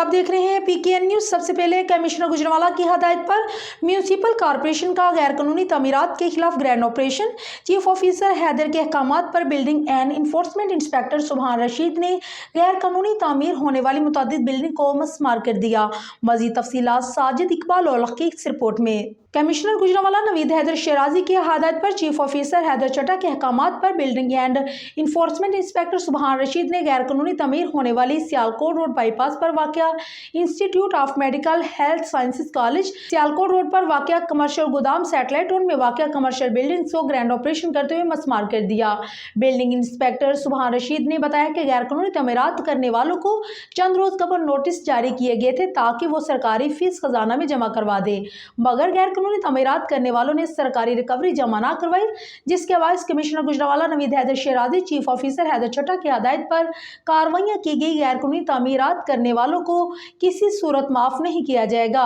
आप देख रहे हैं PKN न्यूज। सबसे पहले कमिश्नर गुजरांवाला की हदायत पर म्यूनिसिपल कॉर्पोरेशन का गैरकानूनी तमीरात के खिलाफ grand operation. Chief officer Haider के अहकामात पर बिल्डिंग एंड इन्फोर्समेंट इंस्पेक्टर सुभान रशीद ने गैरकानूनी तामीर होने वाली मुतअद्दिद बिल्डिंग को मसमार कर दिया। मजीद तफसीलात साजिद इकबाल औलख की इस रिपोर्ट में। कमिश्नर गुजरांवाला नवीद हैदर शराजी की हदायत पर चीफ ऑफिसर हैदर चट्टा के अहकामात पर बिल्डिंग एंड इन्फोर्समेंट इंस्पेक्टर सुभान रशीद ने गैरकानूनी तमीर होने वाली सियालकोट रोड बाईपास पर वाक़या institute of medical health sciences college, Sialkot road पर वाक़या कमर्शियल गोदाम, सैटेलाइट रोड में वाक़या कमर्शियल बिल्डिंग को ग्रैंड ऑपरेशन करते हुए मसमार कर दिया। बिल्डिंग इंस्पेक्टर सुभान रशीद ने बताया कि गैरकानूनी तमीरात करने वालों को चंद रोज कबल नोटिस जारी किए गए थे ताकि वो सरकारी फीस खजाना में जमा करवा दे, मगर गैरकानूनी तमीरात करने वालों ने सरकारी रिकवरी जमा न करवाई, जिसके बायस commissioner Gujranwala Naveed Haider शराजी chief officer Haider चट्टा की हदायत पर कार्रवाइयां की गई। गैरकानूनी तामीरात करने वालों को किसी सूरत माफ नहीं किया जाएगा।